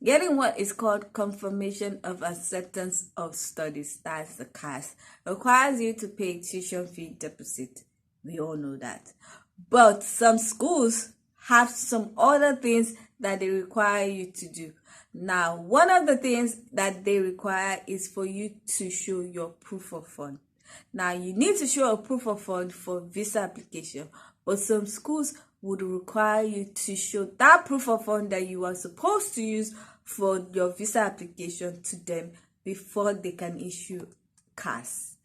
Getting what is called confirmation of acceptance of studies, that's the CAS, requires you to pay tuition fee deposit. We all know that. But some schools have some other things that they require you to do. Now, one of the things that they require is for you to show your proof of fund. Now, you need to show a proof of fund for visa application, but some schools would require you to show that proof of fund that you are supposed to use for your visa application to them before they can issue CAS.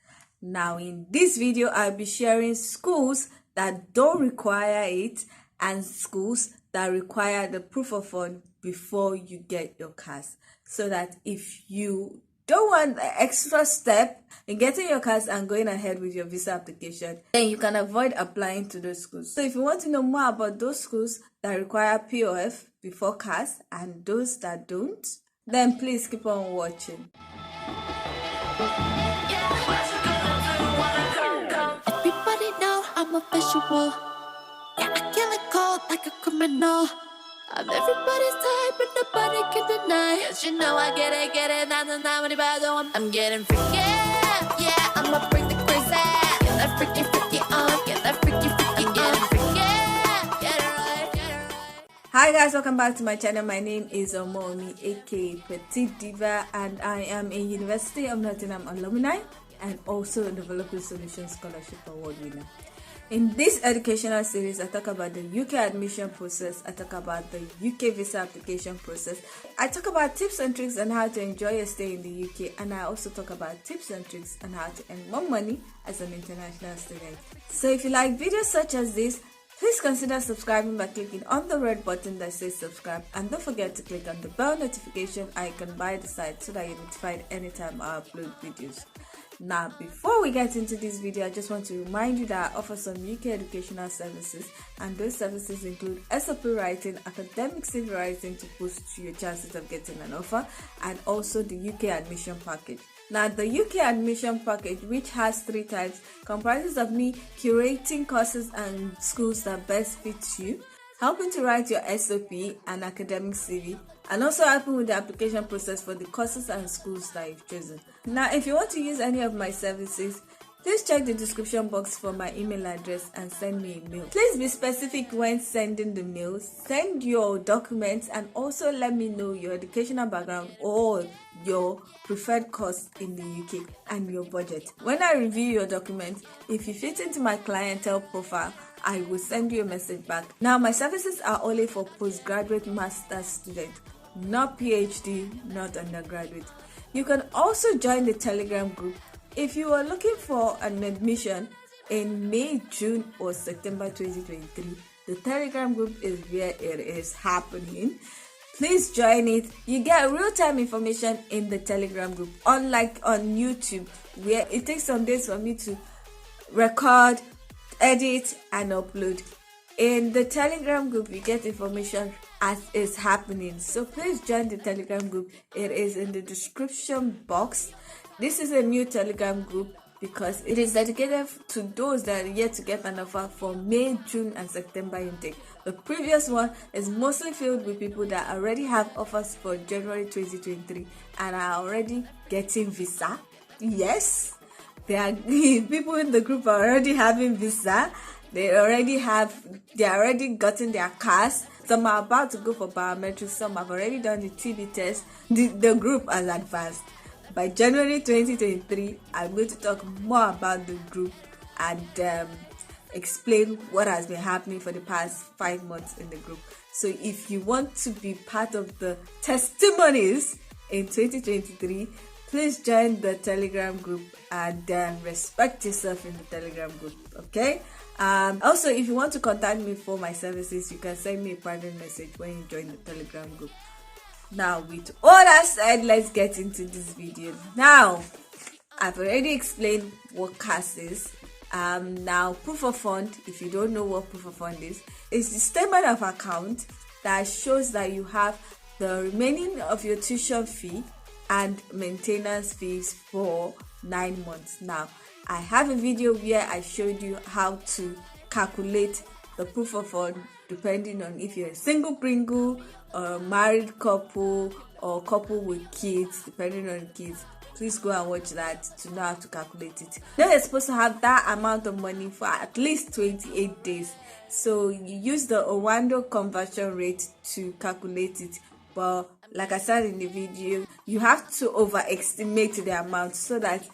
Now, in this video, I'll be sharing schools that don't require it and schools that require the proof of fund before you get your CAS, so that if you don't want the extra step in getting your CAS and going ahead with your visa application, then you can avoid applying to those schools. So if you want to know more about those schools that require POF before CAS and those that don't, then please keep on watching. Everybody know I'm a visual. Yeah, I kill it cold like a criminal. I'm everybody's type, but nobody can deny. Yes, you know I get it, I'm getting freaky, yeah, I'ma bring the crazy. Get that freaky on, get that freaky on. Get it right. Hi guys, welcome back to my channel. My name is Omomi, aka Petite Diva, and I am a University of Nottingham alumni and also a Developing Solutions Scholarship Award winner. In this educational series, I talk about the UK admission process, I talk about the UK visa application process, I talk about tips and tricks on how to enjoy your stay in the UK, and I also talk about tips and tricks on how to earn more money as an international student. So if you like videos such as this, please consider subscribing by clicking on the red button that says subscribe, and don't forget to click on the bell notification icon by the side so that you're notified anytime I upload videos. Now, before we get into this video, I just want to remind you that I offer some UK educational services, and those services include SOP writing, academic CV writing to boost your chances of getting an offer, and also the UK admission package. Now, the UK admission package, which has 3 types, comprises of me curating courses and schools that best fit you, helping to write your SOP and academic CV, and also helping with the application process for the courses and schools that you've chosen. Now, if you want to use any of my services, please check the description box for my email address and send me a mail. Please be specific when sending the mails. Send your documents and also let me know your educational background or your preferred course in the UK and your budget. When I review your documents, if you fit into my clientele profile, I will send you a message back. Now, my services are only for postgraduate master's students, not PhD, not undergraduate. You can also join the Telegram group. If you are looking for an admission in May, June, or September 2023, the Telegram group is where it is happening. Please join it. You get real-time information in the Telegram group, unlike on YouTube, where it takes some days for me to record, edit, and upload. In the Telegram group, you get information as it's happening. So please join the Telegram group. It is in the description box. This is a new Telegram group because it is dedicated to those that are yet to get an offer for May, June, and September intake. The previous one is mostly filled with people that already have offers for January 2023 and are already getting visa. Yes, there are people in the group are already having visa. They already gotten their CAS. Some are about to go for biometrics. Some have already done the TB test. The group has advanced. By January 2023, I'm going to talk more about the group and explain what has been happening for the past 5 months in the group. So if you want to be part of the testimonies in 2023, please join the Telegram group and respect yourself in the Telegram group, okay? Also, if you want to contact me for my services, you can send me a private message when you join the Telegram group. Now, with all that said, let's get into this video. Now, I've already explained what CAS is. Now, proof of fund, if you don't know what proof of fund is the statement of account that shows that you have the remaining of your tuition fee and maintenance fees for 9 months. Now, I have a video where I showed you how to calculate the proof of fund depending on if you're a single Pringle or a married couple or couple with kids, depending on kids, please go and watch that to know how to calculate it. Now you're supposed to have that amount of money for at least 28 days. So you use the Owando conversion rate to calculate it. But like I said in the video, you have to overestimate the amount so that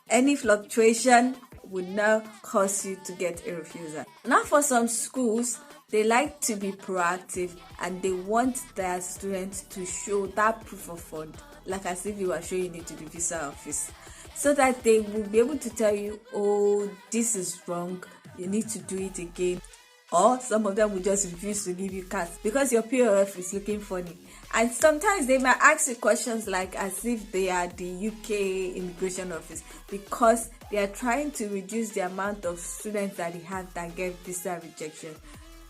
any fluctuation would not cause you to get a refusal. Now for some schools, they like to be proactive and they want their students to show that proof of fund, like as if you were showing it to the visa office, so that they will be able to tell you, oh, this is wrong, you need to do it again. Or some of them will just refuse to give you cash because your POF is looking funny. And sometimes they might ask you questions like as if they are the UK immigration office, because they are trying to reduce the amount of students that they have that get visa rejection.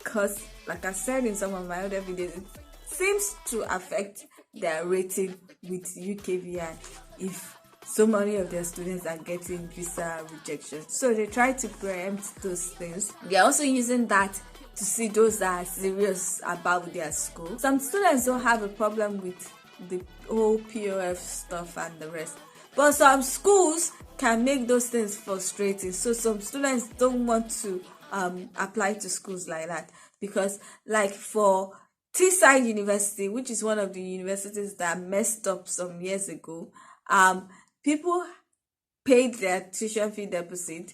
Because like I said in some of my other videos, it seems to affect their rating with UKVI if so many of their students are getting visa rejection. So they try to preempt those things. They are also using that to see those that are serious about their school. Some students don't have a problem with the whole POF stuff and the rest, but some schools can make those things frustrating. So some students don't want to apply to schools like that, because like for Teesside University, which is one of the universities that messed up some years ago, people paid their tuition fee deposit,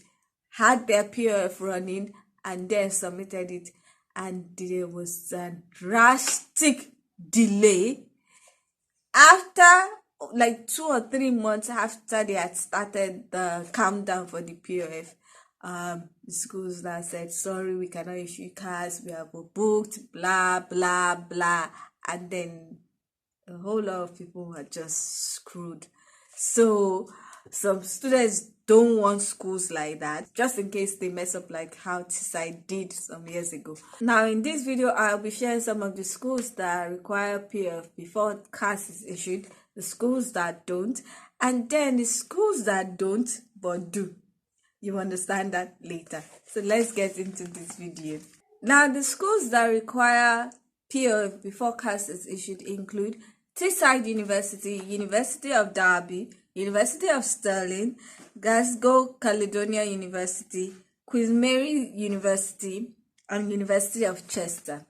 had their POF running, and then submitted it, and there was a drastic delay. After like 2 or 3 months after they had started the countdown for the POF, the schools that said, sorry, we cannot issue cards, we have booked, blah blah blah, and then a whole lot of people were just screwed. So some students don't want schools like that, just in case they mess up like how Teesside did some years ago. Now in this video, I'll be sharing some of the schools that require POF before CAS is issued, the schools that don't, and then the schools that don't but do. You understand that later. So let's get into this video. Now the schools that require POF before CAS is issued include Teesside University, University of Derby, University of Stirling, Glasgow Caledonia University, Queen Mary University, and University of Chester.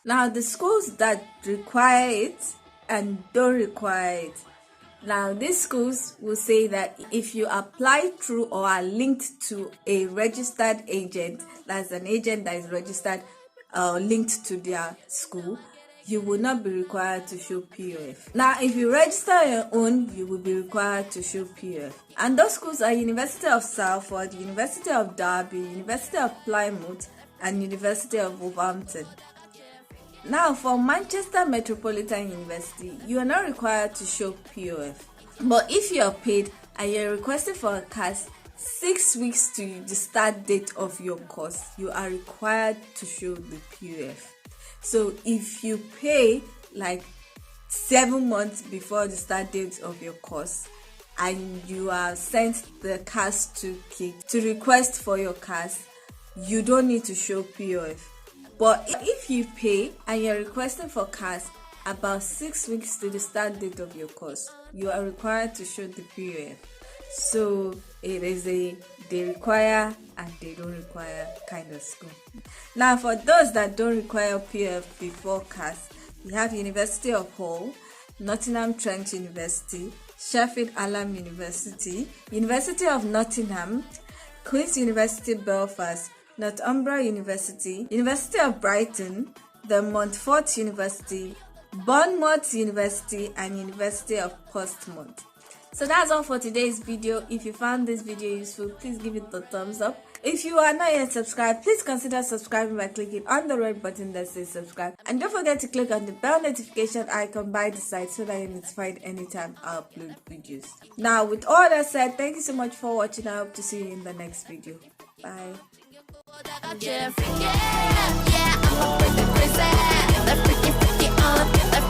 Now the schools that require it and don't require it. Now these schools will say that if you apply through or are linked to a registered agent, that's an agent that is registered linked to their school, you will not be required to show POF. Now, if you register your own, you will be required to show POF. And those schools are University of Salford, University of Derby, University of Plymouth, and University of Wolverhampton. Now, for Manchester Metropolitan University, you are not required to show POF. But if you are paid and you are requesting for a CAS 6 weeks to the start date of your course, you are required to show the POF. So if you pay like 7 months before the start date of your course and you are sent the CAS to request for your CAS, you don't need to show POF. But if you pay and you're requesting for CAS about 6 weeks to the start date of your course, you are required to show the POF. So it is they require and they don't require kind of school. Now for those that don't require POF before CAS, we have University of Hull, Nottingham Trent University, Sheffield Hallam University, University of Nottingham, Queen's University Belfast, Northumbria University, University of Brighton, the Montfort University, Bournemouth University, and University of Portsmouth. So that's all for today's video. If you found this video useful, please give it a thumbs up. If you are not yet subscribed, please consider subscribing by clicking on the red button that says subscribe. And don't forget to click on the bell notification icon by the side so that you're notified anytime I upload videos. Now, with all that said, thank you so much for watching. I hope to see you in the next video. Bye. Yeah, I'm a freaking crazy. That freaky on.